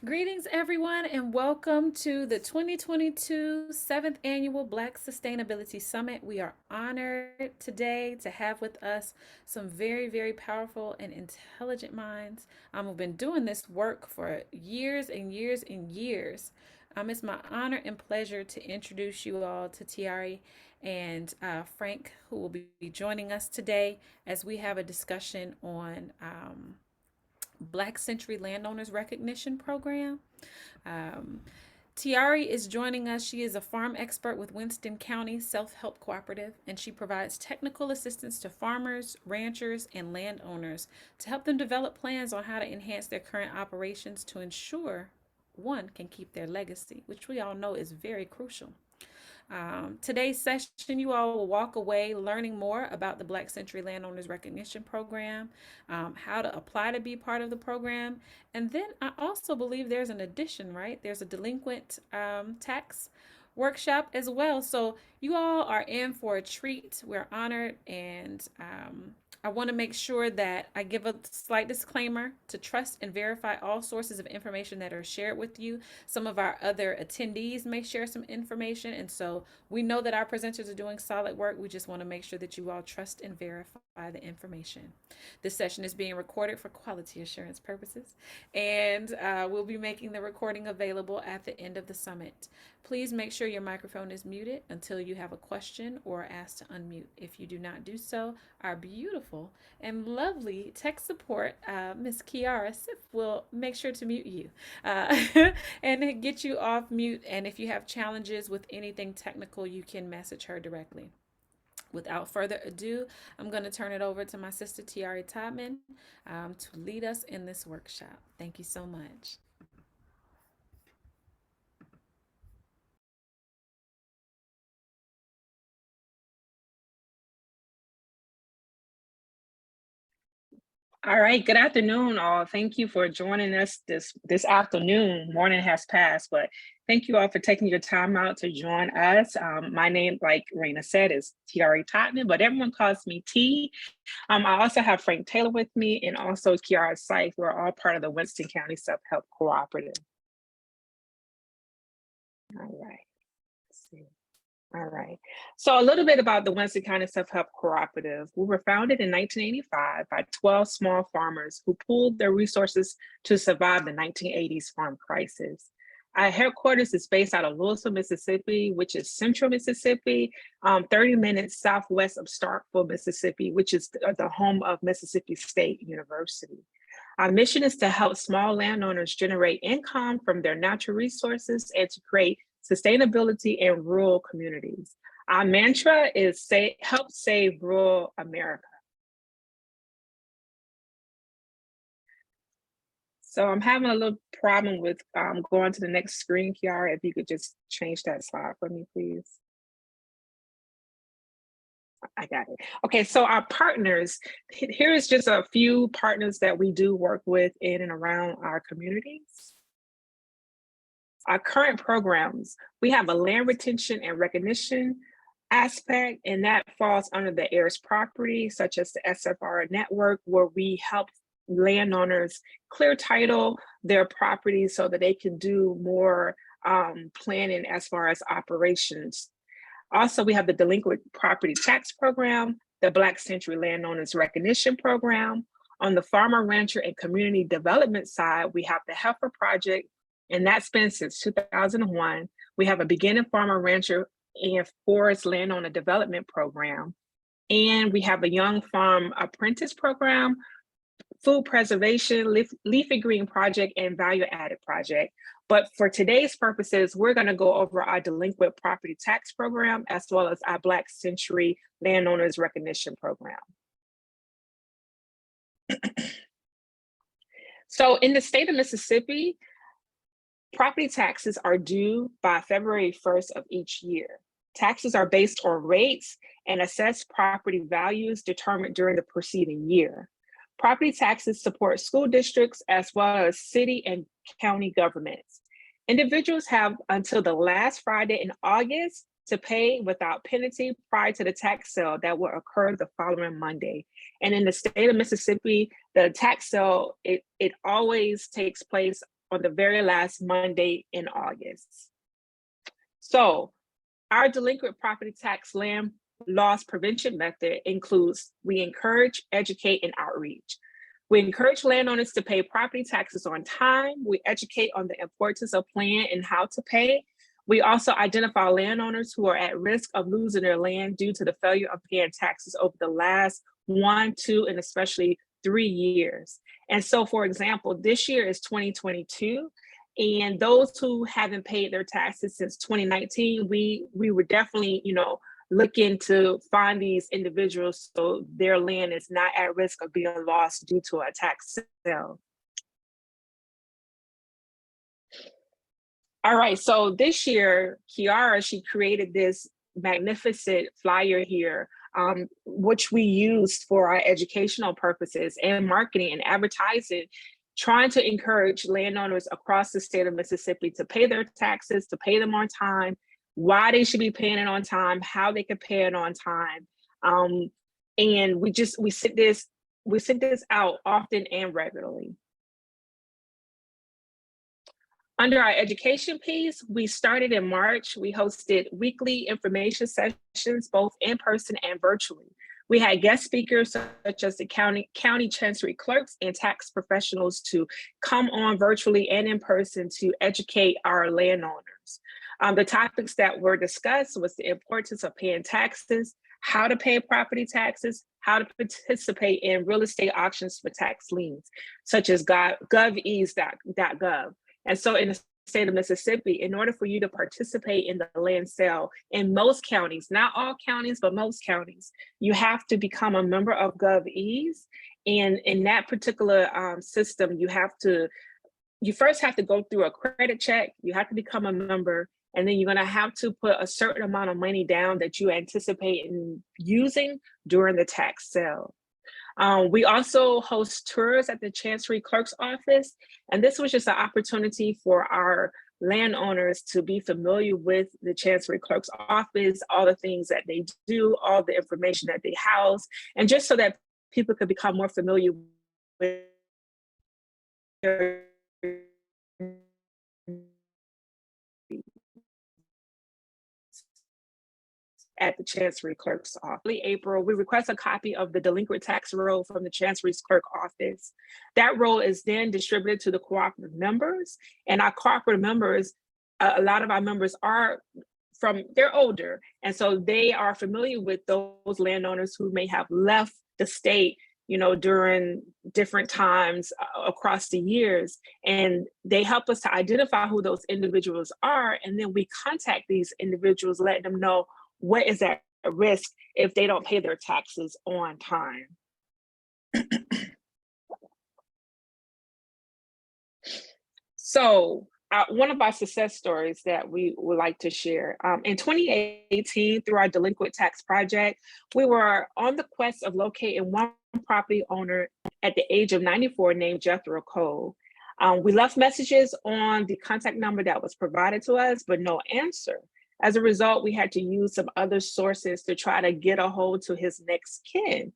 Greetings, everyone, and welcome to the 2022 7th Annual Black Sustainability Summit. We are honored today to have with us some very, very powerful and intelligent minds. We've been doing this work for years and years and years. It's my honor and pleasure to introduce you all to T'arie and Frank, who will be joining us today as we have a discussion on Black Century Landowners Recognition Program. Um, T'arie is joining us. She is a farm expert with Winston County Self Help Cooperative, and she provides technical assistance to farmers, ranchers, and landowners to help them develop plans on how to enhance their current operations to ensure one can keep their legacy, which we all know is very crucial. Today's session, you all will walk away learning more about the Black Century Landowners Recognition Program, how to apply to be part of the program, and then I also believe there's an addition, right? There's a delinquent tax workshop as well. So you all are in for a treat. We're honored, and I want to make sure that I give a slight disclaimer to trust and verify all sources of information that are shared with you. Some of our other attendees may share some information, and so we know that our presenters are doing solid work. We just want to make sure that you all trust and verify the information. This session is being recorded for quality assurance purposes, and we'll be making the recording available at the end of the summit. Please make sure your microphone is muted until you have a question or are asked to unmute. If you do not do so, our beautiful and lovely tech support, Miss Kiara Sif, will make sure to mute you uh, and get you off mute. And if you have challenges with anything technical, you can message her directly. Without further ado, I'm going to turn it over to my sister T'arie Todman to lead us in this workshop. Thank you so much. All right, good afternoon, all. Thank you for joining us this afternoon. Morning has passed, but thank you all for taking your time out to join us. My name, like Raina said, is T'arie Todman, but everyone calls me T. I also have Frank Taylor with me and also Kiara Seif. We're all part of the Winston County Self Help Cooperative. All right, let's see. All right. So a little bit about the Winston County Self-Help Cooperative. We were founded in 1985 by 12 small farmers who pooled their resources to survive the 1980s farm crisis. Our headquarters is based out of Louisville, Mississippi, which is central Mississippi, 30 minutes southwest of Starkville, Mississippi, which is the home of Mississippi State University. Our mission is to help small landowners generate income from their natural resources and to create sustainability in rural communities. Our mantra is help save rural America. So I'm having a little problem with going to the next screen, Kiara, if you could just change that slide for me, please. I got it. Okay, so our partners, here is just a few partners that we do work with in and around our communities. Our current programs, we have a land retention and recognition aspect, and that falls under the heirs property, such as the SFR network, where we help landowners clear title their properties so that they can do more planning as far as operations. Also, we have the Delinquent Property Tax Program, the Black Century Landowners Recognition Program. On the farmer, rancher, and community development side, we have the Heifer Project, and that's been since 2001. We have a beginning farmer, rancher, and forest landowner development program. And we have a young farm apprentice program, food preservation, leafy green project, and value added project. But for today's purposes, we're going to go over our delinquent property tax program as well as our Black Century Landowners Recognition Program. So in the state of Mississippi, property taxes are due by February 1st of each year. Taxes are based on rates and assessed property values determined during the preceding year. Property taxes support school districts as well as city and county governments. Individuals have until the last Friday in August to pay without penalty prior to the tax sale that will occur the following Monday. And in the state of Mississippi, the tax sale, it always takes place on the very last Monday in August. So our delinquent property tax land loss prevention method includes: we encourage, educate, and outreach. We encourage landowners to pay property taxes on time. We educate on the importance of paying and how to pay. We also identify landowners who are at risk of losing their land due to the failure of paying taxes over the last 1, 2, and especially 3 years. And so, for example, this year is 2022. And those who haven't paid their taxes since 2019, we were definitely, looking to find these individuals so their land is not at risk of being lost due to a tax sale. All right, so this year, Kiara, she created this magnificent flyer here, which we used for our educational purposes and marketing and advertising, trying to encourage landowners across the state of Mississippi to pay their taxes, to pay them on time, why they should be paying it on time, how they could pay it on time. And we sent this out often and regularly. Under our education piece, we started in March. We hosted weekly information sessions, both in person and virtually. We had guest speakers such as the county chancery clerks and tax professionals to come on virtually and in person to educate our landowners. The topics that were discussed was the importance of paying taxes, how to pay property taxes, how to participate in real estate auctions for tax liens, such as govease.gov. And so in the state of Mississippi, in order for you to participate in the land sale in most counties, not all counties, but most counties, you have to become a member of GovEase. And in that particular system, you first have to go through a credit check, you have to become a member, and then you're gonna have to put a certain amount of money down that you anticipate in using during the tax sale. We also host tours at the Chancery Clerk's office, and this was just an opportunity for our landowners to be familiar with the Chancery Clerk's office, all the things that they do, all the information that they house, and just so that people could become more familiar with their at the Chancery Clerk's office. In April, we request a copy of the delinquent tax roll from the Chancery Clerk office. That roll is then distributed to the cooperative members, and our cooperative members, a lot of our members they're older, and so they are familiar with those landowners who may have left the state, during different times across the years, and they help us to identify who those individuals are, and then we contact these individuals, letting them know what is at risk if they don't pay their taxes on time. So one of our success stories that we would like to share. In 2018, through our Delinquent Tax Project, we were on the quest of locating one property owner at the age of 94 named Jethro Cole. We left messages on the contact number that was provided to us, but no answer. As a result, we had to use some other sources to try to get a hold to his next kin.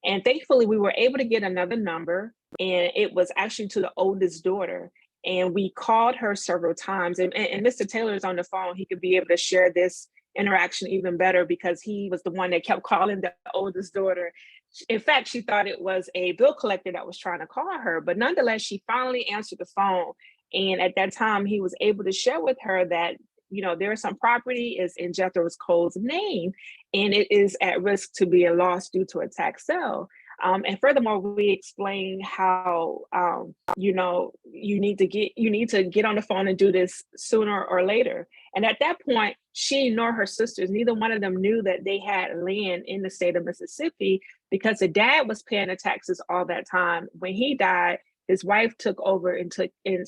And thankfully, we were able to get another number, and it was actually to the oldest daughter. And we called her several times. And Mr. Taylor is on the phone. He could be able to share this interaction even better because he was the one that kept calling the oldest daughter. In fact, she thought it was a bill collector that was trying to call her. But nonetheless, she finally answered the phone. And at that time, he was able to share with her that there is some property is in Jethro Cole's name, and it is at risk to be lost due to a tax sale. And furthermore, we explain how you need to get on the phone and do this sooner or later. And at that point, she nor her sisters, neither one of them knew that they had land in the state of Mississippi because the dad was paying the taxes all that time. When he died, his wife took over and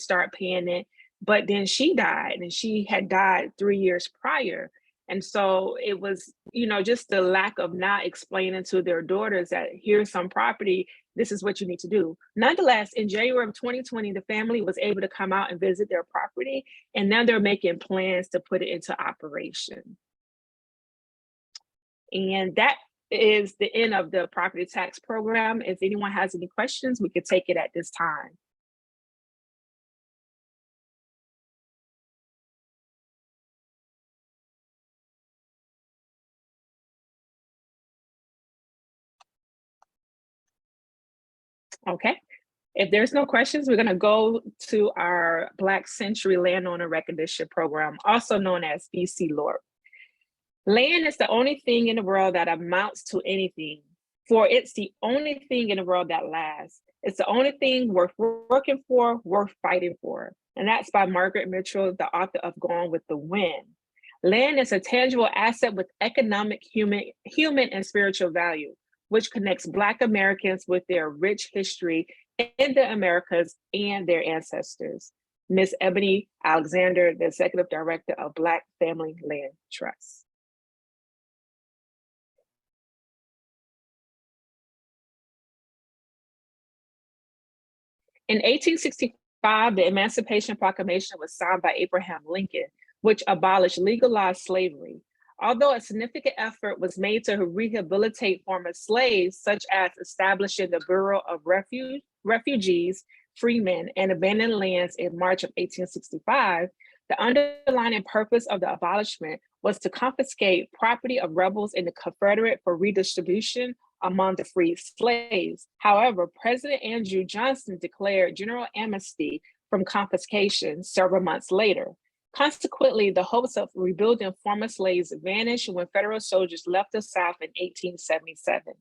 started paying it. But then she died, and she had died 3 years prior. And so it was, just the lack of not explaining to their daughters that here's some property, this is what you need to do. Nonetheless, in January of 2020, the family was able to come out and visit their property, and now they're making plans to put it into operation. And that is the end of the property tax program. If anyone has any questions, we could take it at this time. Okay. If there's no questions, we're going to go to our Black Century Landowner Recognition Program, also known as BC LORP. Land is the only thing in the world that amounts to anything, for it's the only thing in the world that lasts. It's the only thing worth working for, worth fighting for. And that's by Margaret Mitchell, the author of Gone with the Wind. Land is a tangible asset with economic, human, and spiritual value, which connects Black Americans with their rich history in the Americas and their ancestors. Ms. Ebony Alexander, the Executive Director of Black Family Land Trust. In 1865, the Emancipation Proclamation was signed by Abraham Lincoln, which abolished legalized slavery. Although a significant effort was made to rehabilitate former slaves, such as establishing the Bureau of Refugees, Freemen, and Abandoned Lands in March of 1865, the underlying purpose of the abolishment was to confiscate property of rebels in the Confederate for redistribution among the freed slaves. However, President Andrew Johnson declared general amnesty from confiscation several months later. Consequently, the hopes of rebuilding former slaves vanished when federal soldiers left the South in 1877.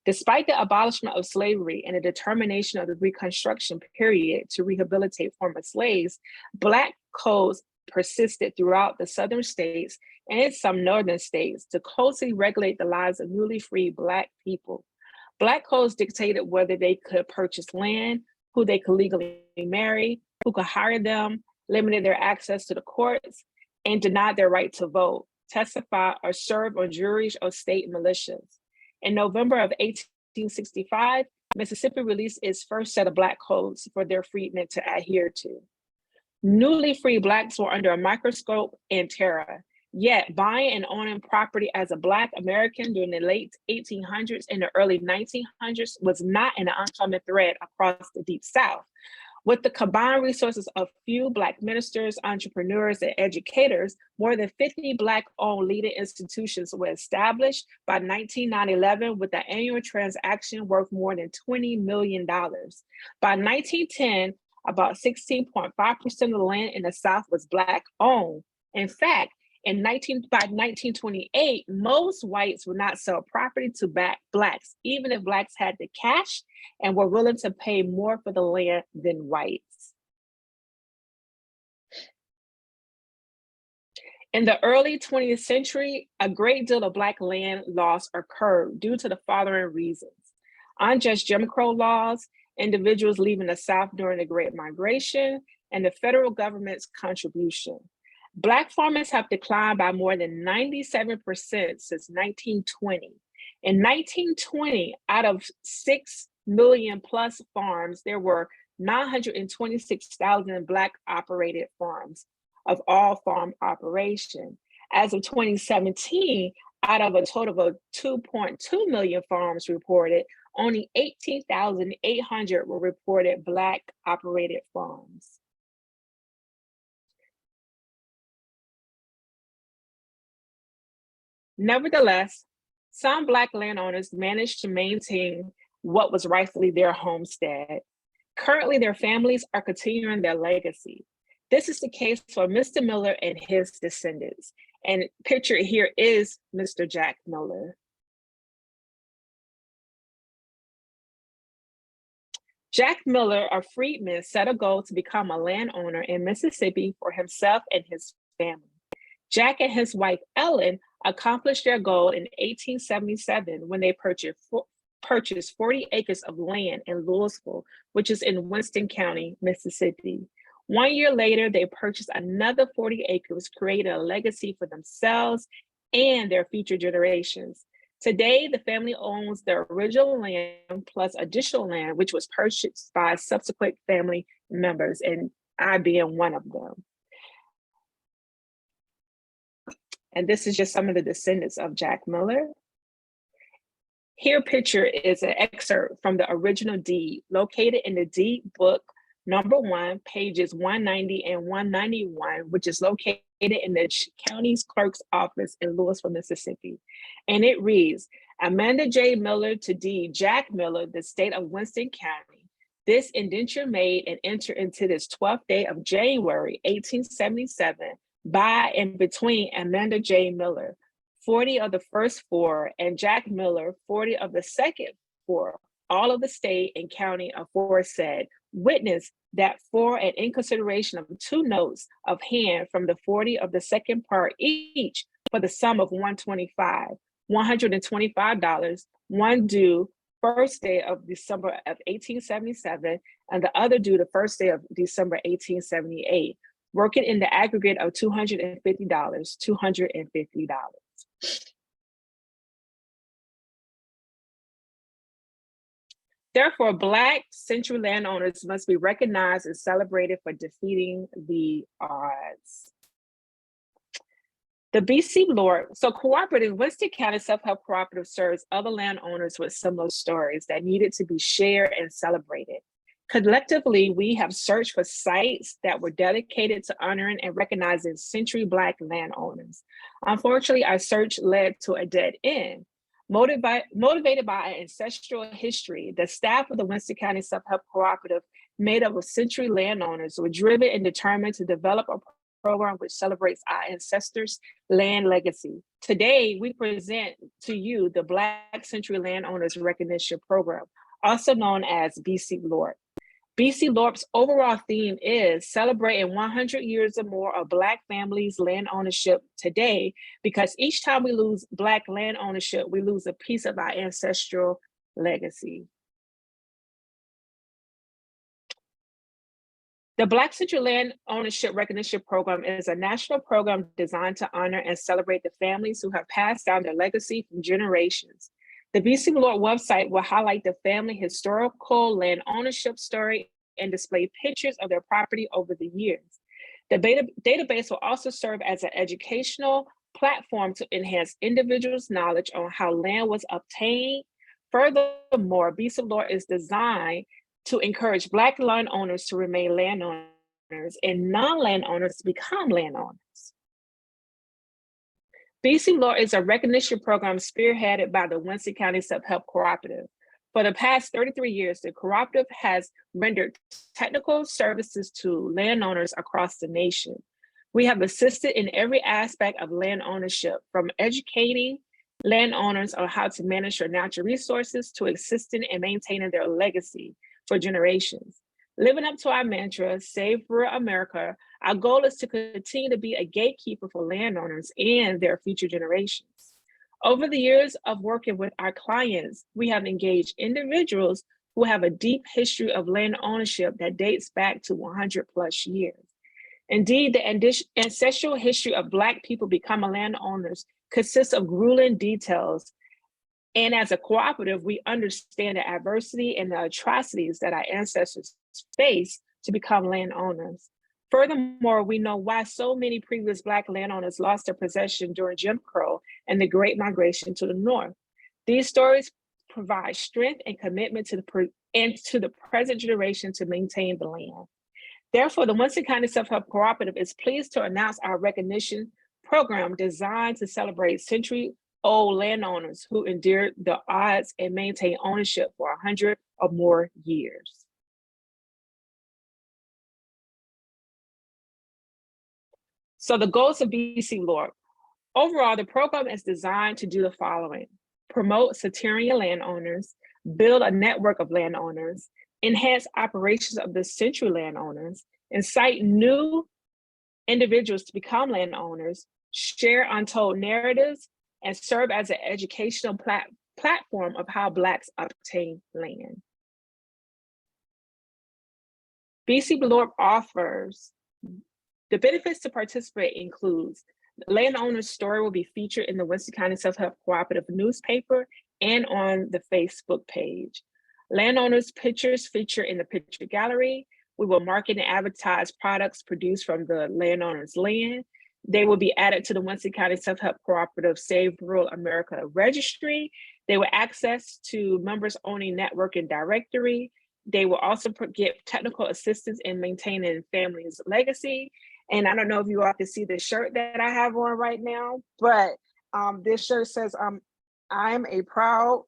Despite the abolishment of slavery and the determination of the Reconstruction period to rehabilitate former slaves, Black codes persisted throughout the southern states and some northern states to closely regulate the lives of newly freed Black people. Black codes dictated whether they could purchase land, who they could legally marry, who could hire them, limited their access to the courts, and denied their right to vote, testify, or serve on juries or state militias. In November of 1865, Mississippi released its first set of Black codes for their freedmen to adhere to. Newly freed Blacks were under a microscope and terror. Yet buying and owning property as a Black American during the late 1800s and the early 1900s was not an uncommon thread across the Deep South. With the combined resources of few Black ministers, entrepreneurs, and educators, more than 50 Black-owned leading institutions were established by 1911 with an annual transaction worth more than $20 million. By 1910, about 16.5% of the land in the South was Black-owned. In fact, by 1928, most whites would not sell property to Blacks, even if Blacks had the cash and were willing to pay more for the land than whites. In the early 20th century, a great deal of Black land loss occurred due to the following reasons: unjust Jim Crow laws, individuals leaving the South during the Great Migration, and the federal government's contribution. Black farmers have declined by more than 97% since 1920. In 1920, out of 6 million plus farms, there were 926,000 Black operated farms of all farm operation. As of 2017, out of a total of 2.2 million farms reported, only 18,800 were reported Black operated farms. Nevertheless, some Black landowners managed to maintain what was rightfully their homestead. Currently, their families are continuing their legacy. This is the case for Mr. Miller and his descendants. And pictured here is Mr. Jack Miller. Jack Miller, a freedman, set a goal to become a landowner in Mississippi for himself and his family. Jack and his wife, Ellen, accomplished their goal in 1877 when they purchased 40 acres of land in Louisville, which is in Winston County, Mississippi. 1 year later, they purchased another 40 acres, creating a legacy for themselves and their future generations. Today, the family owns the original land plus additional land, which was purchased by subsequent family members, and I being one of them. And this is just some of the descendants of Jack Miller. Here picture is an excerpt from the original deed located in the deed book number 1, pages 190 and 191, which is located in the county's clerk's office in Louisville, Mississippi. And it reads, Amanda J. Miller to deed Jack Miller, the state of Winston County, This indenture made and entered into this 12th day of January, 1877, by and between Amanda J. Miller, 40 of the first four, and Jack Miller, 40 of the second four, all of the state and county aforesaid, witness that for and in consideration of 2 notes of hand from the 40 of the second part each for the sum of $125, one due first day of December of 1877, and the other due the first day of December 1878, working in the aggregate of $250. Therefore, Black century landowners must be recognized and celebrated for defeating the odds. The BC Lord, so Cooperative, Winston County Self-Help Cooperative serves other landowners with similar stories that needed to be shared and celebrated. Collectively, we have searched for sites that were dedicated to honoring and recognizing century Black landowners. Unfortunately, our search led to a dead end. Motivated by an ancestral history, the staff of the Winston County Self-Help Cooperative, made up of century landowners, were driven and determined to develop a program which celebrates our ancestors' land legacy. Today, we present to you the Black Century Landowners Recognition Program, also known as BC LORP. BC LORP's overall theme is celebrating 100 years or more of Black families' land ownership today, because each time we lose Black land ownership, we lose a piece of our ancestral legacy. The Black Century Land Ownership Recognition Program is a national program designed to honor and celebrate the families who have passed down their legacy from generations. The BC Lord website will highlight the family historical land ownership story and display pictures of their property over the years. The database will also serve as an educational platform to enhance individuals' knowledge on how land was obtained. Furthermore, BC Lord is designed to encourage Black landowners to remain landowners and non-landowners to become landowners. BC Law is a recognition program spearheaded by the Winston County Self-Help Cooperative. For the past 33 years, the cooperative has rendered technical services to landowners across the nation. We have assisted in every aspect of land ownership, from educating landowners on how to manage their natural resources to assisting and maintaining their legacy for generations. Living up to our mantra, Save Rural America, our goal is to continue to be a gatekeeper for landowners and their future generations. Over the years of working with our clients, we have engaged individuals who have a deep history of land ownership that dates back to 100 plus years. Indeed, the ancestral history of Black people becoming landowners consists of grueling details. And as a cooperative, we understand the adversity and the atrocities that our ancestors faced to become landowners. Furthermore, we know why so many previous Black landowners lost their possession during Jim Crow and the Great Migration to the North. These stories provide strength and commitment to the present generation to maintain the land. Therefore, the Winston County Self-Help Cooperative is pleased to announce our recognition program designed to celebrate century-old landowners who endured the odds and maintain ownership for 100 or more years. So the goals of BC LORP. Overall, the program is designed to do the following: promote centurion landowners, build a network of landowners, enhance operations of the century landowners, incite new individuals to become landowners, share untold narratives, and serve as an educational platform of how Blacks obtain land. BC LORP offers the benefits to participate includes the landowner's story will be featured in the Winston County Self-Help Cooperative newspaper and on the Facebook page. Landowners' pictures feature in the picture gallery. We will market and advertise products produced from the landowner's land. They will be added to the Winston County Self-Help Cooperative Save Rural America registry. They will access to members only network and directory. They will also get technical assistance in maintaining families' legacy. And I don't know if you all can see the shirt that I have on right now, but this shirt says, I'm a proud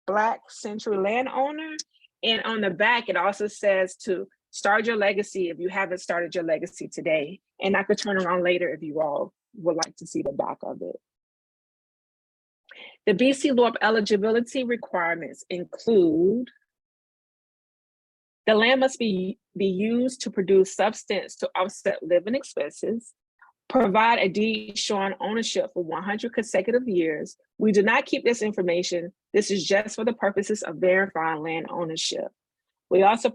Black century landowner. And on the back, it also says to start your legacy if you haven't started your legacy today. And I could turn around later if you all would like to see the back of it. The BC LORP eligibility requirements include the land must be used to produce substance to offset living expenses, provide a deed showing ownership for 100 consecutive years. We do not keep this information. This is just for the purposes of verifying land ownership. We also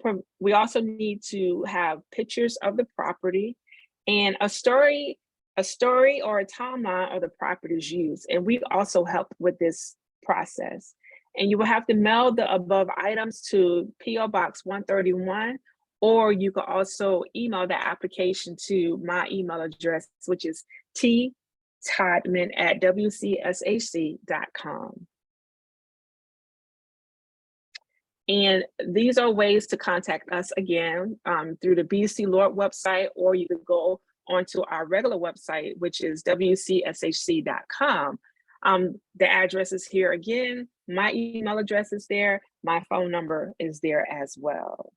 need to have pictures of the property and a story or a timeline of the properties used. And we also help with this process. And you will have to mail the above items to P.O. Box 131, or you can also email the application to my email address, which is todman@wcshc.com. And these are ways to contact us again through the BC LORP website, or you could go onto our regular website, which is wcshc.com. The address is here again. My email address is there. My phone number is there as well.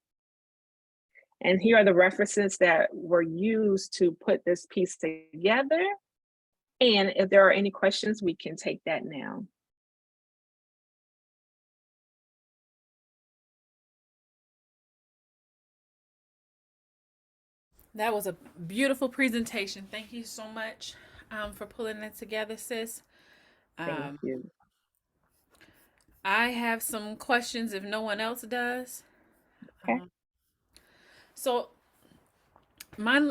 And here are the references that were used to put this piece together. And if there are any questions, we can take that now. That was a beautiful presentation. Thank you so much for pulling it together, sis. Thank you. I have some questions if no one else does. Okay. So my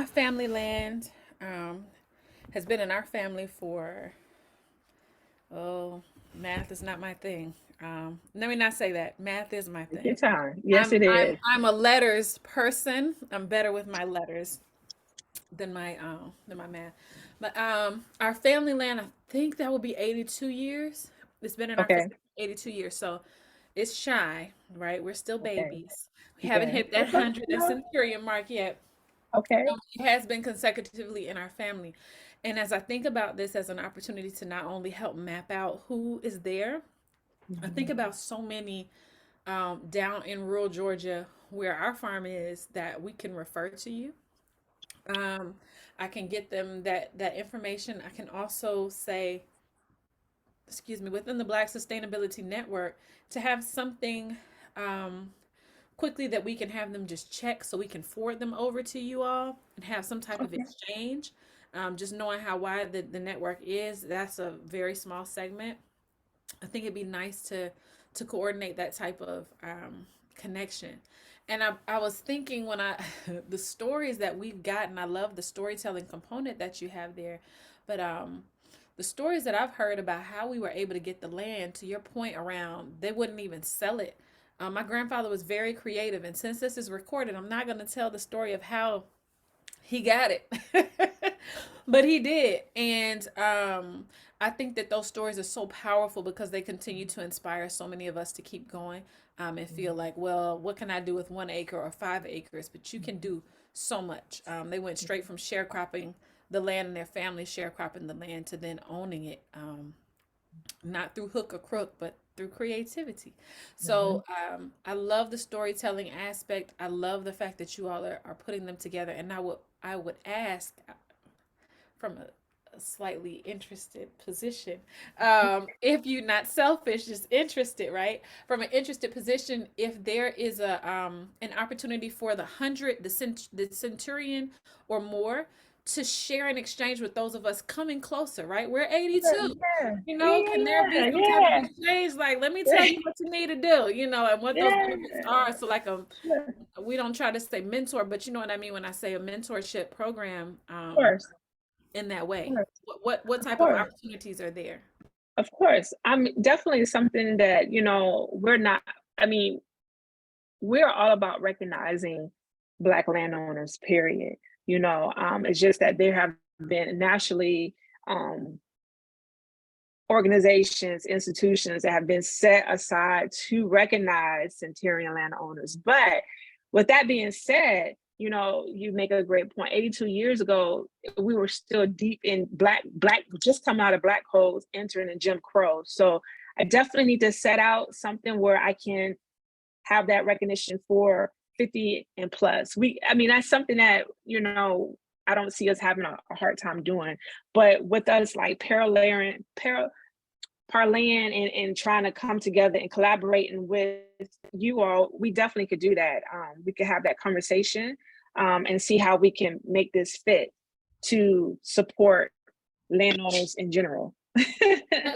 family land has been in our family for, oh, math is not my thing. Let me not say that. Math is my thing. Your time. Yes, it is. I'm a letters person. I'm better with my letters than my math. But our family land, I think that will be 82 years. It's been in our Okay. 82 years. So it's shy, right? We're still Okay. babies. We haven't Yeah. hit that 100 centurion mark yet. Okay. It has been consecutively in our family. And as I think about this as an opportunity to not only help map out who is there, I think about so many down in rural Georgia where our farm is that we can refer to you. I can get them that information. I can also say, excuse me, within the Black Sustainability Network to have something quickly that we can have them just check so we can forward them over to you all and have some type of exchange. Just knowing how wide the network is, that's a very small segment. I think it'd be nice to coordinate that type of connection. And I was thinking when the stories that we've gotten, I love the storytelling component that you have there, but the stories that I've heard about how we were able to get the land, to your point around they wouldn't even sell it. My grandfather was very creative, and since this is recorded, I'm not going to tell the story of how he got it, but he did. And I think that those stories are so powerful because they continue to inspire so many of us to keep going and feel like, well, what can I do with 1 acre or 5 acres? But you can do so much. They went straight from sharecropping the land and their family sharecropping the land to then owning it, not through hook or crook, but through creativity. So I love the storytelling aspect. I love the fact that you all are putting them together. And I would ask from a slightly interested position, if you're not selfish, just interested, right? From an interested position, if there is an opportunity for the centurion or more to share and exchange with those of us coming closer, right? We're 82. Can there be some type of exchange? Like, let me tell you what you need to do, and what those benefits are. So like we don't try to say mentor, but you know what I mean when I say a mentorship program Of course. in that way. What type of Course. opportunities are there? Of course. I'm definitely something that, we're not, we're all about recognizing Black landowners, period. It's just that there have been nationally organizations, institutions that have been set aside to recognize centurion landowners. But with that being said, you make a great point. 82 years ago, we were still deep in black, just coming out of black codes, entering in Jim Crow. So I definitely need to set out something where I can have that recognition for 50 and plus. I mean, that's something that, I don't see us having a hard time doing. But with us like parlaying and trying to come together and collaborating with you all, we definitely could do that. We could have that conversation and see how we can make this fit to support landowners in general.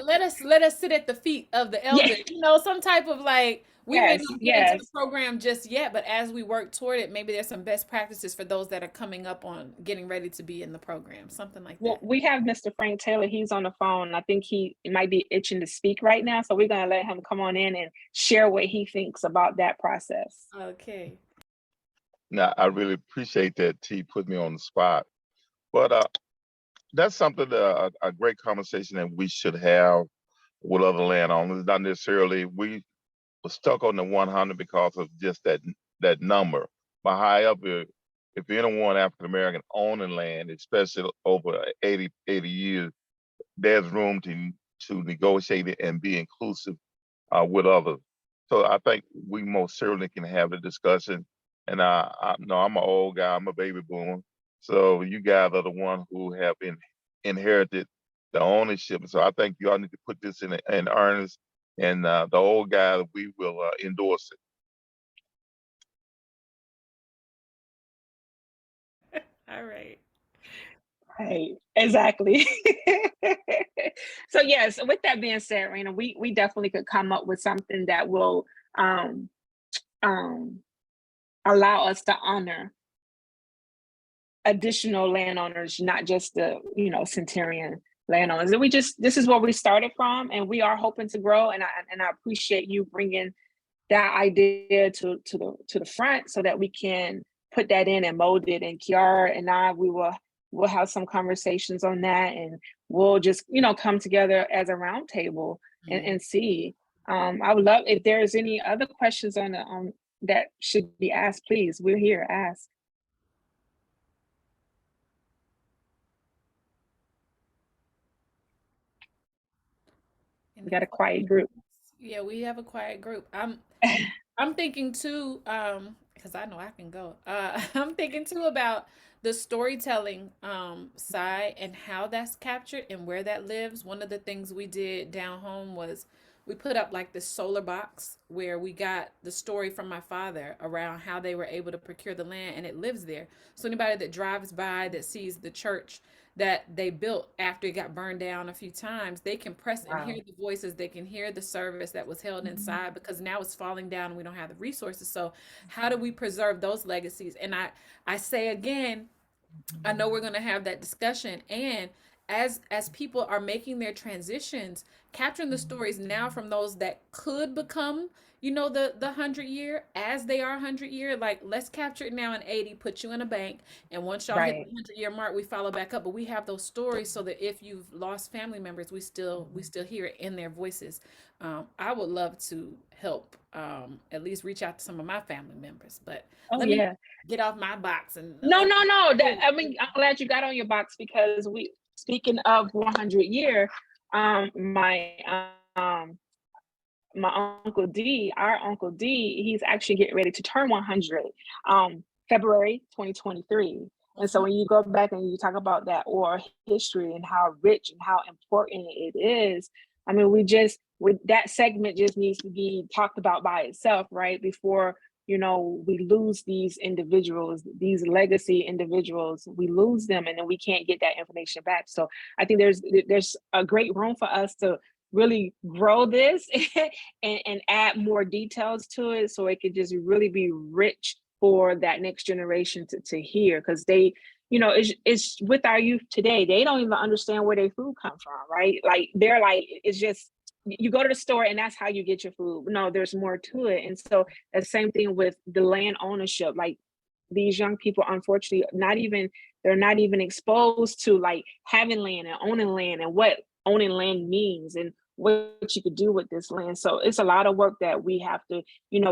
Let us sit at the feet of the Yeah, elder. Some type of like we may yes, not get into the yes. program just yet, but as we work toward it, maybe there's some best practices for those that are coming up on getting ready to be in the program, something like Well, that. we have Mr. Frank Taylor. He's on the phone. I think he might be itching to speak right now. So we're going to let him come on in and share what he thinks about that process. Okay. Now, I really appreciate that T put me on the spot, but that's something a great conversation that we should have with other landowners. Not necessarily we were stuck on the 100 because of just that number, but however, if anyone African American owning land, especially over 80 years, there's room to negotiate it and be inclusive with others. So I think we most certainly can have the discussion. And I know I'm an old guy, I'm a baby boomer. So you guys are the one who have inherited the ownership. So I think y'all need to put this in earnest. And the old guy, we will endorse it. All right. Right, exactly. So yes, with that being said, Raina, we definitely could come up with something that will um, um, allow us to honor additional landowners, not just the centurion landowners. And this is where we started from, and we are hoping to grow. And I appreciate you bringing that idea to the front so that we can put that in and mold it. And Kiara and I, we'll have some conversations on that, and we'll just come together as a round table and see. I would love if there's any other questions on that should be asked. Please, we're here. Ask. We Any got a quiet group. Yeah, we have a quiet group. I'm thinking too, because I know I can go. I'm thinking too about the storytelling side and how that's captured and where that lives. One of the things we did down home was we put up like this solar box where we got the story from my father around how they were able to procure the land, and it lives there. So anybody that drives by that sees the church that they built after it got burned down a few times, they can press and hear Wow. the voices, they can hear the service that was held inside because now it's falling down and we don't have the resources. So how do we preserve those legacies? And I say again, I know we're going to have that discussion, and as people are making their transitions, capturing the stories now from those that could become, the 100 year as they are 100 year. Like, let's capture it now in 80, put you in a bank, and once y'all hit the Right. 100 year mark, we follow back up. But we have those stories so that if you've lost family members, we still hear it in their voices. I would love to help, at least reach out to some of my family members. But Oh let me yeah. get off my box and No, open. no, no. I mean, I'm glad you got on your box because speaking of 100 year, my um my uncle D, our uncle D, he's actually getting ready to turn 100, February 2023. And so Mhm. when you go back and you talk about that oral history and how rich and how important it is, I mean, with that segment just needs to be talked about by itself, right? Before, we lose these individuals, these legacy individuals, we lose them and then we can't get that information back. So I think there's a great room for us to really grow this and add more details to it so it could just really be rich for that next generation to hear, because it's with our youth today, they don't even understand where their food comes from, right? Like, they're like, it's just you go to the store and that's how you get your food. No, there's more to it. And so the same thing with the land ownership. Like, these young people, unfortunately, they're not even exposed to like having land and owning land and what owning land means and what you could do with this land. So it's a lot of work that we have to,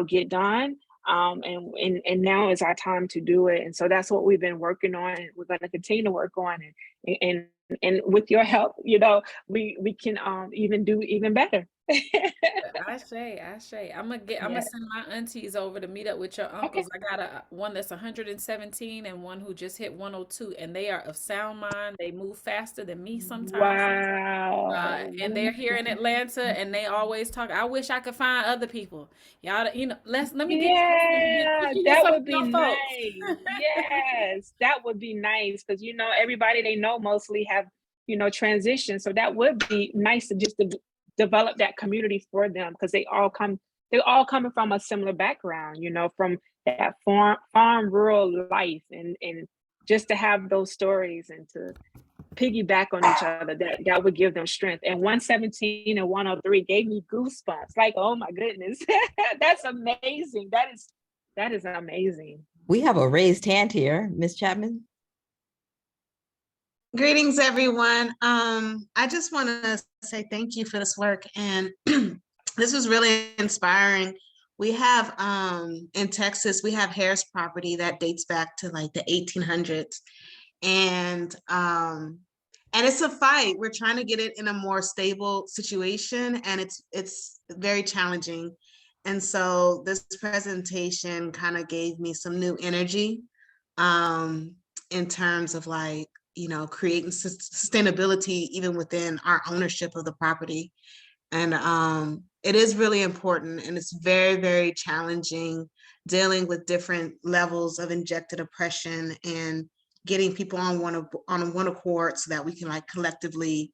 get done. And now is our time to do it. And so that's what we've been working on, and we're going to continue to work on it. And with your help, we can even do even better. Ashe. I'm gonna Yeah. send my aunties over to meet up with your Okay. uncles. I got a one that's 117 and one who just hit 102, and they are of sound mind. They move faster than me sometimes. Wow. And they're here in Atlanta, and they always talk. I wish I could find other people. Y'all, let me get closer. Yeah, You get that some of would be your folks. nice. Yes, that would be nice because everybody they know mostly have transition. So that would be nice to just develop that community for them because they're all coming from a similar background, from that farm rural life, and just to have those stories and to piggyback on each other, that would give them strength. And 117 and 103 gave me goosebumps. Like, oh my goodness, that's amazing. That is amazing. We have a raised hand here, Miss Chapman. Greetings, everyone. I just want to say thank you for this work, and this was really inspiring. We have in Texas, we have Harris property that dates back to like the 1800s, and it's a fight. We're trying to get it in a more stable situation, and it's very challenging. And so this presentation kind of gave me some new energy in terms of like, creating sustainability even within our ownership of the property. And it is really important, and it's very, very challenging dealing with different levels of injected oppression and getting people on one accord so that we can like collectively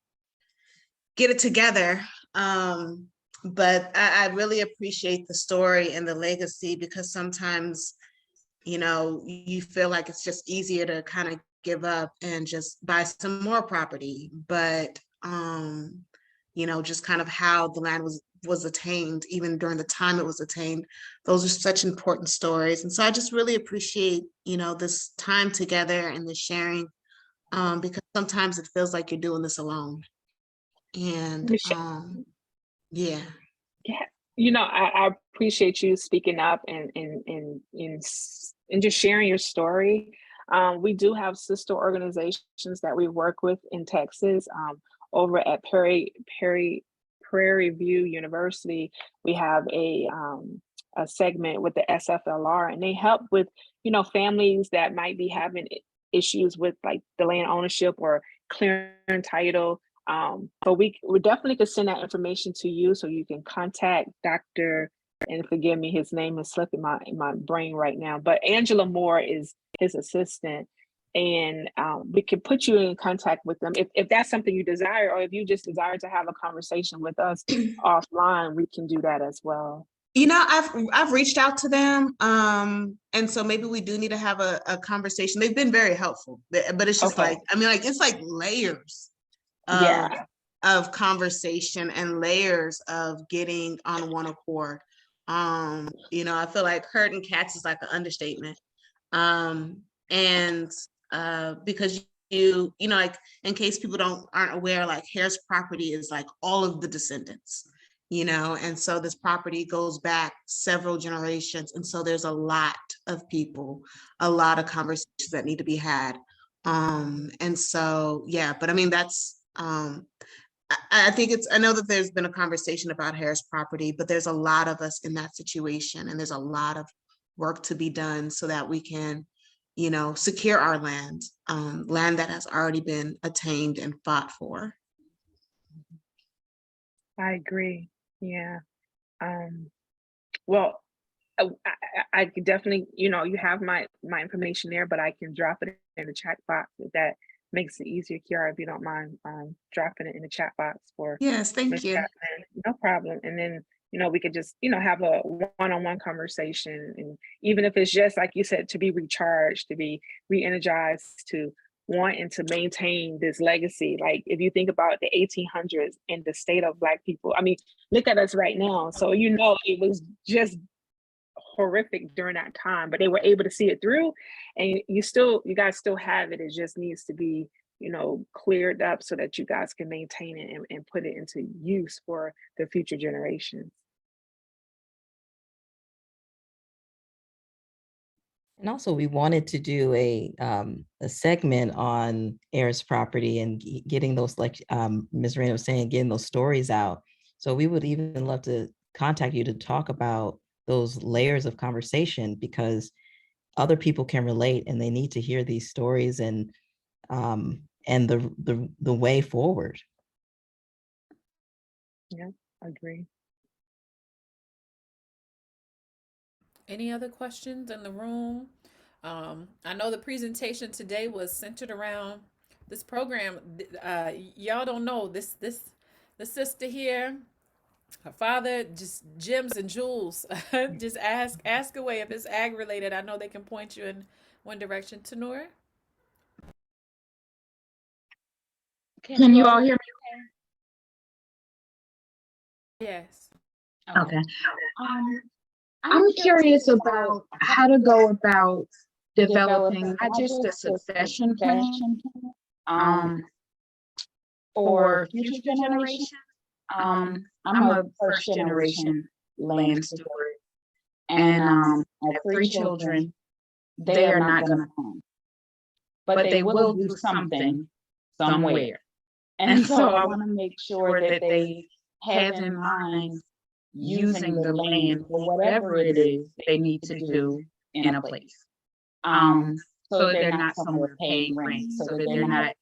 get it together. But I really appreciate the story and the legacy, because sometimes, you feel like it's just easier to kind of give up and just buy some more property. But, just kind of how the land was attained, even during the time it was attained, those are such important stories. And so I just really appreciate, this time together and the sharing, because sometimes it feels like you're doing this alone. And yeah. Yeah, I appreciate you speaking up and just sharing your story. We do have sister organizations that we work with in Texas. Over at Prairie View University, we have a segment with the SFLR, and they help with families that might be having issues with like the land ownership or clearing title. But we definitely could send that information to you so you can contact Dr. and forgive me, his name is slipping in my brain right now, but Angela Moore is his assistant. And we can put you in contact with them if that's something you desire, or if you just desire to have a conversation with us offline, we can do that as well. I've reached out to them, and so maybe we do need to have a conversation. They've been very helpful, but it's just Okay. it's like layers Yeah. of conversation and layers of getting on one accord. I feel like herding cats is like an understatement. And because like, in case people aren't aware, like Harris property is like all of the descendants, and so this property goes back several generations. And so there's a lot of people, a lot of conversations that need to be had. And so, yeah, but I mean, that's, I think I know that there's been a conversation about Harris property, but there's a lot of us in that situation, and there's a lot of work to be done so that we can, secure our land, land that has already been attained and fought for. I agree. Yeah. Well, I could definitely, you have my information there, but I can drop it in the chat box if that makes it easier. Kiara, if you don't mind dropping it in the chat box for Yes, thank Ms. you. Chapman. No problem. And then, we could just, have a one-on-one conversation. And even if it's just, like you said, to be recharged, to be re-energized, to want and to maintain this legacy. Like if you think about the 1800s and the state of Black people, I mean, look at us right now. So, it was just horrific during that time, but they were able to see it through, and you guys still have it. It just needs to be cleared up so that you guys can maintain it and put it into use for the future generations. And also, we wanted to do a segment on heirs property and getting those, like Ms. Raina was saying, getting those stories out, So we would even love to contact you to talk about those layers of conversation, because other people can relate and they need to hear these stories and the way forward. Yeah, agree. Any other questions in the room? I know the presentation today was centered around this program. Y'all don't know the sister here. Her father, just gems and jewels. Just ask away if it's ag related. I know they can point you in one direction. Tanora? Can you all hear Yes. me? Okay. I'm curious about how to go about developing not just a succession plan for future generations. I'm a first generation land steward, and I have 3 children. They are not going to farm, but they will do something somewhere. And so I want to make sure that they have in mind using the land for whatever it is they need to do in a place. So that they're not somewhere paying rent, so that they're not,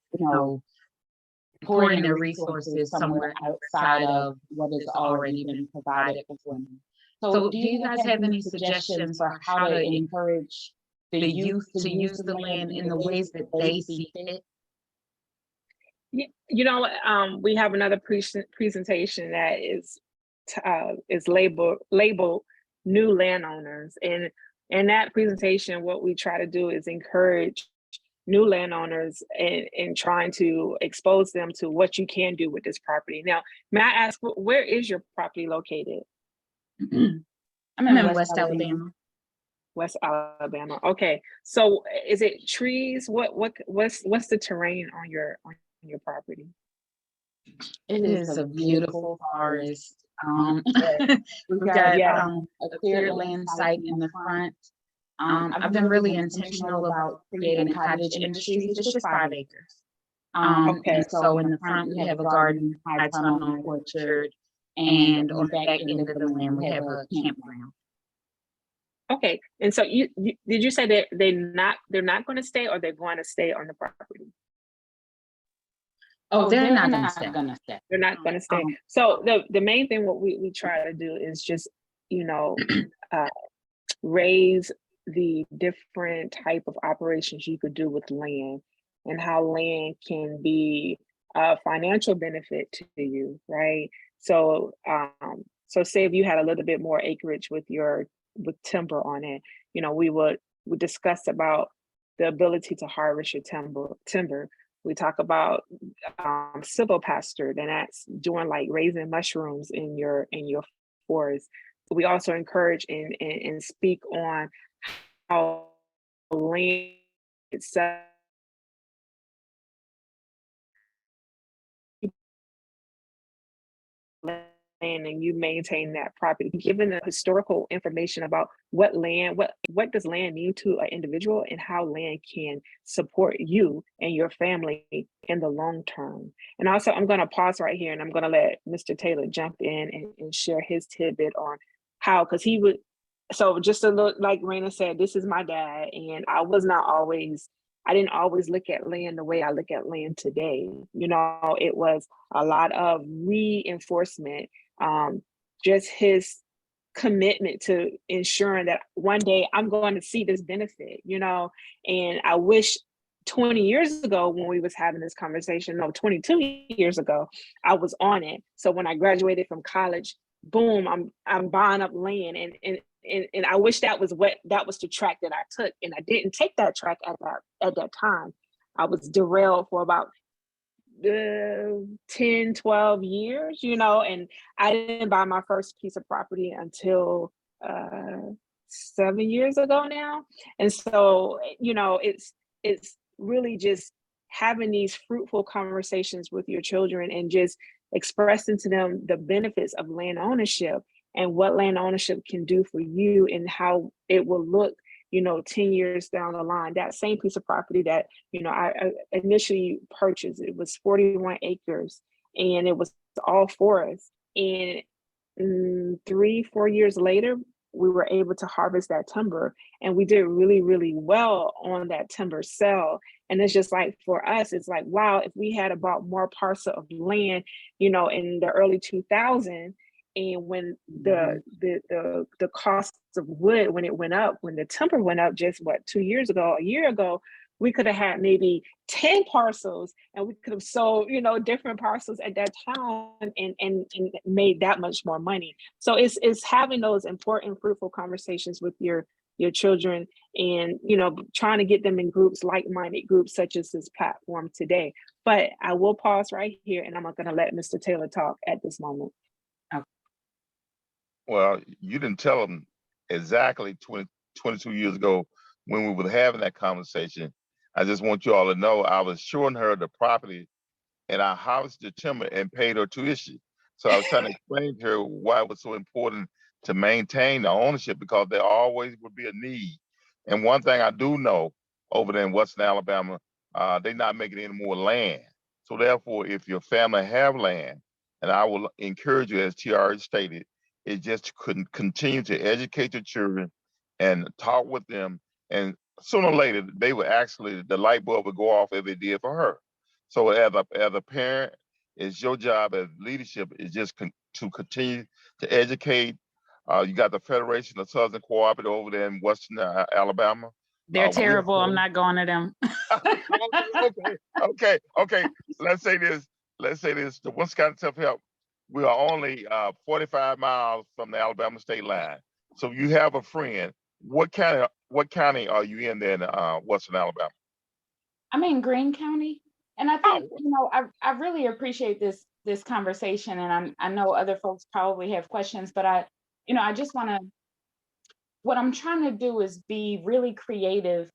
pouring their resources somewhere outside of what has already been provided for them. So do you guys have any suggestions for how to encourage the youth to use the land in the ways that they see fit? We have another presentation that is labeled new landowners, and in that presentation, what we try to do is encourage new landowners and trying to expose them to what you can do with this property. Now, may I ask, where is your property located? I'm in West Alabama. West Alabama. Okay, so is it trees? What's the terrain on your property? It is a beautiful forest. We've got a cleared land site in the front. I've been really intentional about creating cottage industries. It's just 5 acres. And so in the front we have a garden, high tunnel, orchard, and on the back end of the land we have a campground. Okay, and so did you say that they're not going to stay, or they're going to stay on the property? Oh, they're not going to stay. They're not going to stay. So the main thing what we try to do is just raise the different type of operations you could do with land, and how land can be a financial benefit to you, right? So so say if you had a little bit more acreage with timber on it, we discuss about the ability to harvest your timber. We talk about silvopasture, then that's doing like raising mushrooms in your forest. We also encourage and speak on how land itself land and you maintain that property, given the historical information about what does land mean to an individual, and how land can support you and your family in the long term. And also, I'm going to pause right here and I'm going to let Mr. Taylor jump in and share his tidbit on how, because he would. So just to look, like Raina said, this is my dad, and I didn't always look at land the way I look at land today. It was a lot of reinforcement, just his commitment to ensuring that one day I'm going to see this benefit, and I wish 20 years ago when we was having this conversation, no, 22 years ago, I was on it. So when I graduated from college, boom, I'm buying up land, and I wish that was the track that I took, and I didn't take that track at that time. I was derailed for about 10, 12 years, and I didn't buy my first piece of property until 7 years ago now. And so, it's really just having these fruitful conversations with your children and just expressing to them the benefits of land ownership and what land ownership can do for you and how it will look 10 years down the line. That same piece of property that I initially purchased, it was 41 acres and it was all forest. And 3-4 years later, we were able to harvest that timber, and we did really, really well on that timber sale. And it's just like, for us, it's like, wow, if we had bought more parcel of land, in the early 2000s, and when the cost of wood, when it went up, when the timber went up just a year ago, we could have had maybe 10 parcels, and we could have sold, different parcels at that time, and made that much more money. So it's having those important, fruitful conversations with your children, and trying to get them in groups, like-minded groups, such as this platform today. But I will pause right here, and I'm not going to let Mr. Taylor talk at this moment. Well, you didn't tell them exactly 22 years ago when we were having that conversation. I just want you all to know I was showing her the property, and I harvested the timber and paid her tuition. So I was trying to explain to her why it was so important to maintain the ownership, because there always would be a need. And one thing I do know over there in Western Alabama, they're not making any more land. So therefore, if your family have land, and I will encourage you, as T'arie stated, is just to continue to educate your children and talk with them. And sooner or later, they will actually, the light bulb will go off as it did for her. So as a parent, it's your job as leadership is just to continue to educate. You got the Federation of Southern Cooperative over there in Western Alabama. They're terrible. I'm not going to them. Okay. Let's say this. The Winston County Self-Help, we are only 45 miles from the Alabama state line. So you have a friend. What county are you in there in Western Alabama? I'm in Greene County. And I think, I really appreciate this conversation. And I know other folks probably have questions, but I just want to, what I'm trying to do is be really creative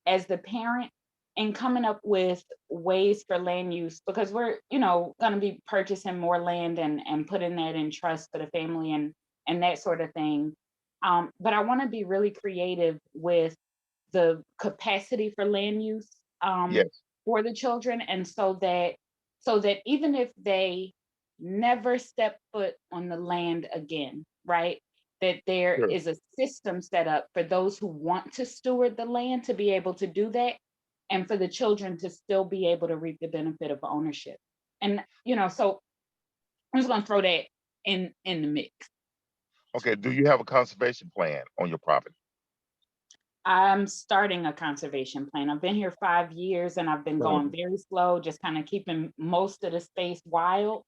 as the parent, and coming up with ways for land use, because we're, going to be purchasing more land and putting that in trust for the family and that sort of thing. But I want to be really creative with the capacity for land use Yes. for the children. And so that even if they never step foot on the land again, right? That there Sure. is a system set up for those who want to steward the land to be able to do that, and for the children to still be able to reap the benefit of ownership. And, so I'm just going to throw that in the mix. Okay. Do you have a conservation plan on your property? I'm starting a conservation plan. I've been here 5 years, and I've been going very slow, just kind of keeping most of the space wild.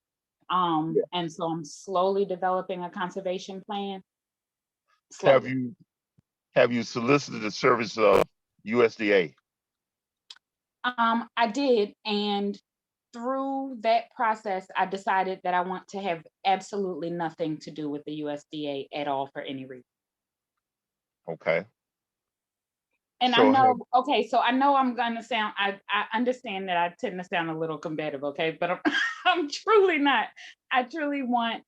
And so I'm slowly developing a conservation plan. Slowly. Have you solicited the service of USDA? I did, and through that process, I decided that I want to have absolutely nothing to do with the USDA at all for any reason. Okay. And So I know I'm gonna sound, I understand that I tend to sound a little combative, okay, but I'm truly not. I truly want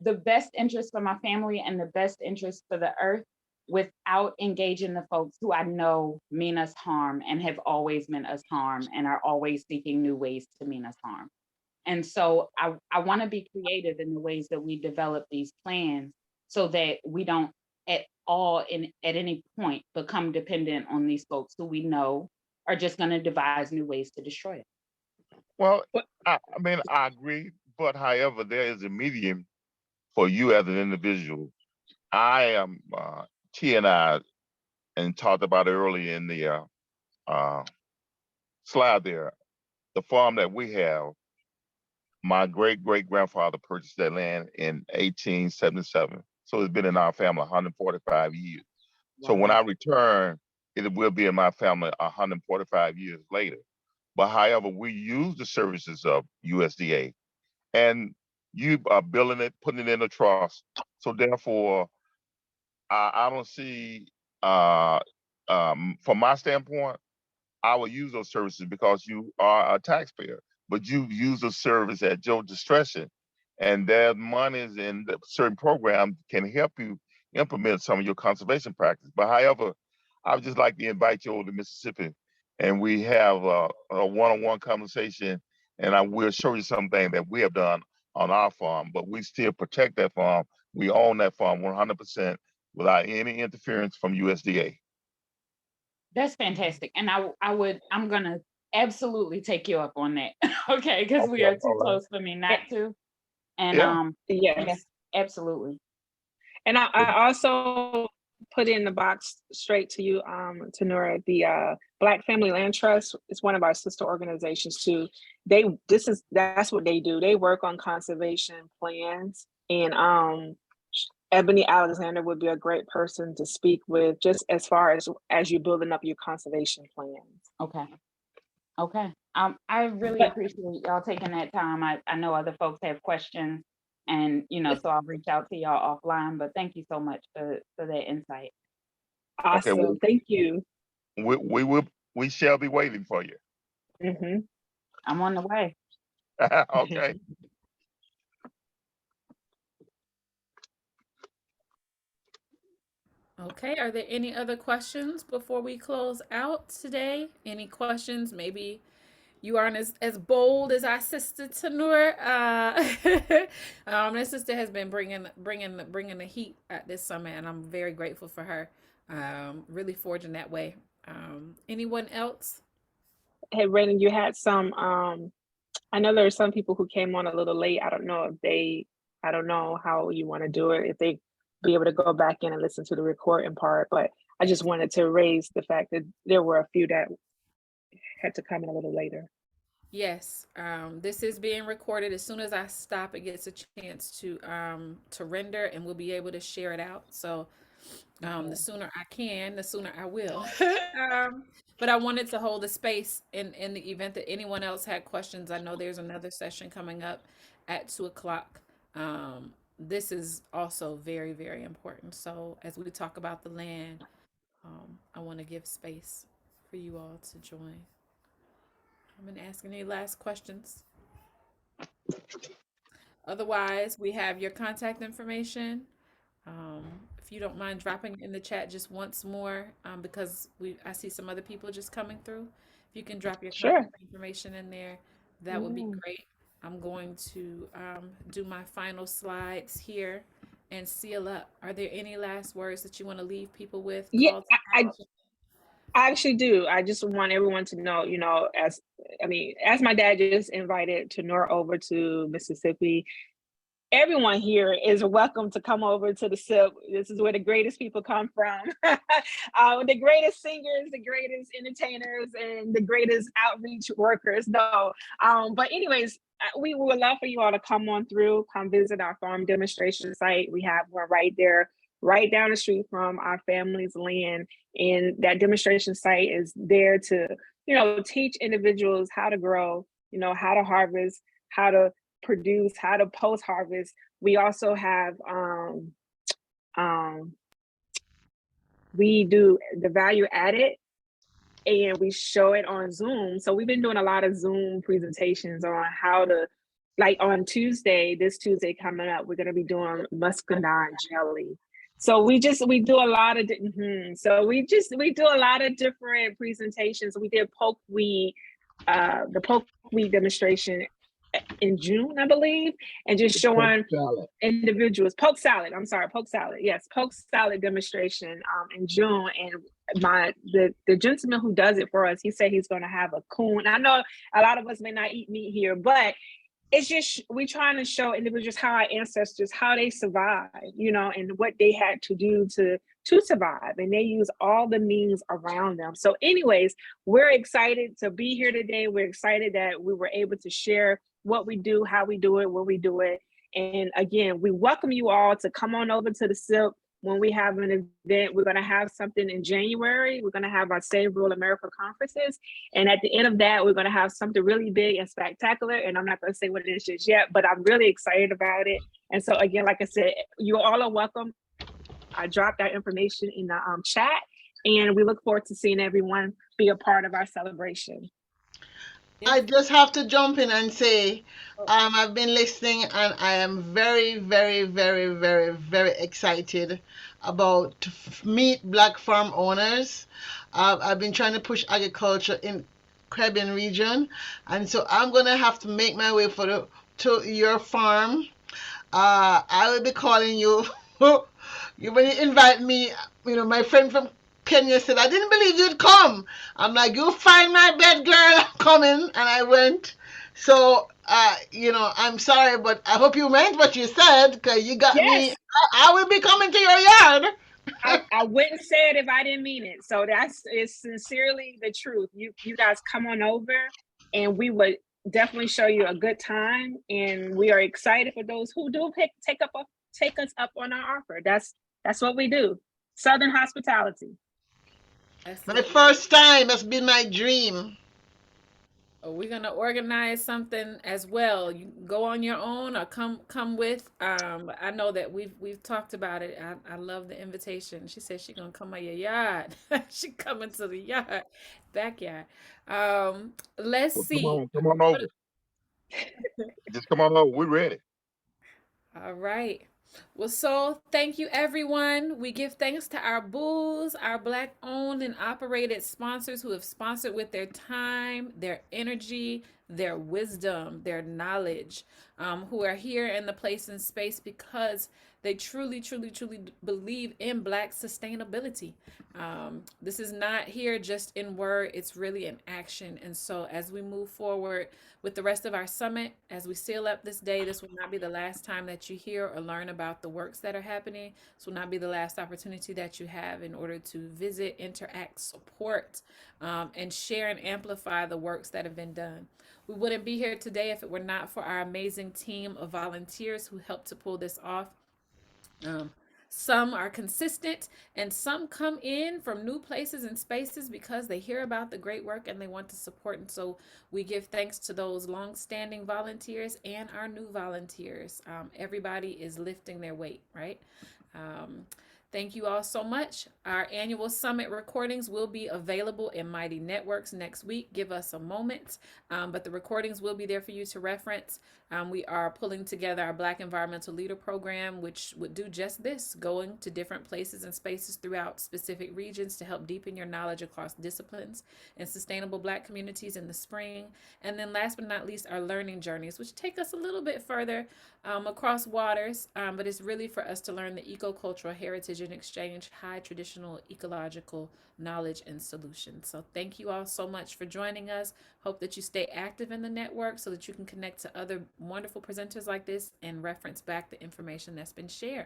the best interest for my family and the best interest for the earth, without engaging the folks who I know mean us harm and have always meant us harm and are always seeking new ways to mean us harm. And so I want to be creative in the ways that we develop these plans, so that we don't at all at any point become dependent on these folks who we know are just going to devise new ways to destroy it. Well, I mean, I agree, but however, there is a medium for you as an individual. I am T and I, and talked about it earlier in the slide there. The farm that we have, my great grandfather purchased that land in 1877. So it's been in our family 145 years. So when I return, it will be in my family 145 years later. But however, we use the services of USDA, and you are billing it, putting it in a trust. So therefore, I don't see, from my standpoint, I will use those services because you are a taxpayer, but you use the service at your discretion. And there's monies in the certain programs can help you implement some of your conservation practice. But however, I would just like to invite you over to Mississippi, and we have a one-on-one conversation, and I will show you something that we have done on our farm, but we still protect that farm. We own that farm 100% without any interference from USDA. That's fantastic. And I'm gonna absolutely take you up on that. Okay, because we Okay, are too all right. close for me not to. And Yeah. Yes. yes, absolutely. And I also put in the box straight to you, T'arie, the Black Family Land Trust is one of our sister organizations too. That's what they do. They work on conservation plans, and Ebony Alexander would be a great person to speak with, just as far as you building up your conservation plans. Okay. Okay. I really But appreciate y'all taking that time. I know other folks have questions, and so I'll reach out to y'all offline. But thank you so much for that insight. Okay, well, awesome, thank you. we shall be waiting for you. Hmm. I'm on the way. Okay. Okay, are there any other questions before we close out today? Any questions? Maybe you aren't as bold as our sister T'arie. This sister has been bringing the heat at this summit, and I'm very grateful for her. Really forging that way. Anyone else? Hey, Brandon, you had some. I know there are some people who came on a little late. I don't know how you want to do it. If they be able to go back in and listen to the recording part, but I just wanted to raise the fact that there were a few that had to come in a little later. Yes, this is being recorded. As soon as I stop, it gets a chance to render, and we'll be able to share it out. So the sooner I can, the sooner I will. But I wanted to hold a space in the event that anyone else had questions. I know there's another session coming up at 2 o'clock. This is also very, very important. So as we talk about the land, I want to give space for you all to join. I'm going to ask any last questions. Otherwise, we have your contact information. Um, if you don't mind dropping in the chat just once more, because I see some other people just coming through. If you can drop your Sure. contact information in there, that would be great. I'm going to do my final slides here and seal up. Are there any last words that you want to leave people with? Yeah, Call to I action? I actually do. I just want everyone to know, as my dad just invited T'arie over to Mississippi, everyone here is welcome to come over to the SIP. This is where the greatest people come from. The greatest singers, the greatest entertainers, and the greatest outreach workers. No, but anyways, we would love for you all to come on through, come visit our farm demonstration site. We have one right there, right down the street from our family's land. And that demonstration site is there to, teach individuals how to grow, how to harvest, how to produce, how to post harvest. We also have we do the value added, and we show it on Zoom. So we've been doing a lot of Zoom presentations on how to, like on this Tuesday coming up, we're going to be doing muscadine jelly. So we do a lot of we do a lot of different presentations. We did the pokeweed demonstration in June, I believe, and just showing individuals poke salad. Yes, poke salad demonstration in June. And the gentleman who does it for us, he said he's going to have a coon. I know a lot of us may not eat meat here, but it's just we trying to show individuals how our ancestors, how they survived, and what they had to do to survive, and they use all the means around them. So anyways, we're excited to be here today. We're excited that we were able to share what we do, how we do it, where we do it. And again, we welcome you all to come on over to the SIP when we have an event. We're going to have something in January. We're going to have our Save Rural America conferences. And at the end of that, we're going to have something really big and spectacular. And I'm not going to say what it is just yet, but I'm really excited about it. And so again, like I said, you all are welcome. I dropped that information in the chat, and we look forward to seeing everyone be a part of our celebration. I just have to jump in and say, I've been listening, and I am very, very, very, very, very excited about to meet Black farm owners. I've been trying to push agriculture in Caribbean region, and so I'm gonna have to make my way for the to your farm. I will be calling you. When you invite me, my friend from Kenya said, I didn't believe you'd come. I'm like, you find my bed, girl, I'm coming. And I went. So, I'm sorry, but I hope you meant what you said, because you got me. Yes, I will be coming to your yard. I wouldn't say it if I didn't mean it. So it's sincerely the truth. You guys come on over, and we would definitely show you a good time. And we are excited for those who do take us up on our offer. That's what we do. Southern hospitality. My Absolutely. first time has been my dream. We're gonna organize something as well. You can go on your own or come with. I know that we've talked about it. I love the invitation. She said she's gonna come on your yard. She coming to the yard, backyard. Let's So see. come on over. Just come on over. We're ready. All right. Well, so thank you, everyone. We give thanks to our bulls, our Black owned and operated sponsors who have sponsored with their time, their energy, their wisdom, their knowledge, who are here in the place and space because they truly, truly, truly believe in Black sustainability. This is not here just in word, it's really in action. And so, as we move forward with the rest of our summit, as we seal up this day, this will not be the last time that you hear or learn about the works that are happening. This will not be the last opportunity that you have in order to visit, interact, support, and share and amplify the works that have been done. We wouldn't be here today if it were not for our amazing team of volunteers who helped to pull this off. Um, some are consistent and some come in from new places and spaces because they hear about the great work and they want to support. And so we give thanks to those long-standing volunteers and our new volunteers. Everybody is lifting their weight, right? Um, Thank you all so much. Our annual summit recordings will be available in Mighty Networks next week. Give us a moment, but the recordings will be there for you to reference. We are pulling together our Black Environmental Leader Program, which would do just this, going to different places and spaces throughout specific regions to help deepen your knowledge across disciplines and sustainable Black communities in the spring. And then last but not least, our learning journeys, which take us a little bit further across waters, but it's really for us to learn the eco-cultural heritage and exchange high traditional ecological knowledge and solutions. So thank you all so much for joining us. Hope that you stay active in the network so that you can connect to other wonderful presenters like this and reference back the information that's been shared.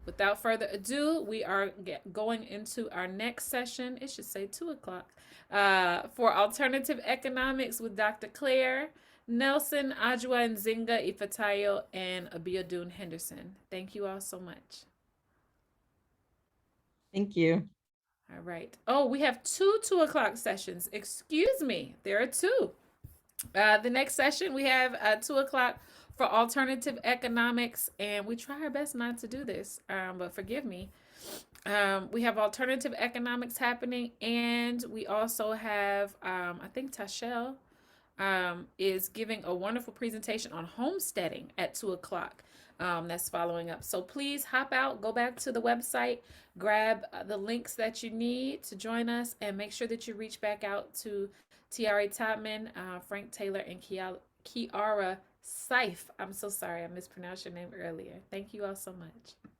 Without further ado, we are going into our next session. It should say 2 o'clock for alternative economics with Dr. Claire Nelson, Ajua Nzinga Ifatayo, and Abiodun Henderson. Thank you all so much. Thank you. All right. Oh, we have 2 o'clock sessions. Excuse me. There are 2. The next session we have 2 o'clock for alternative economics, and we try our best not to do this, but forgive me. We have alternative economics happening, and we also have, I think Tashelle is giving a wonderful presentation on homesteading at 2 o'clock. That's following up. So please hop out, go back to the website, grab the links that you need to join us, and make sure that you reach back out to T'arie Todman, Frank Taylor, and Kiara Seif. I'm so sorry, I mispronounced your name earlier. Thank you all so much.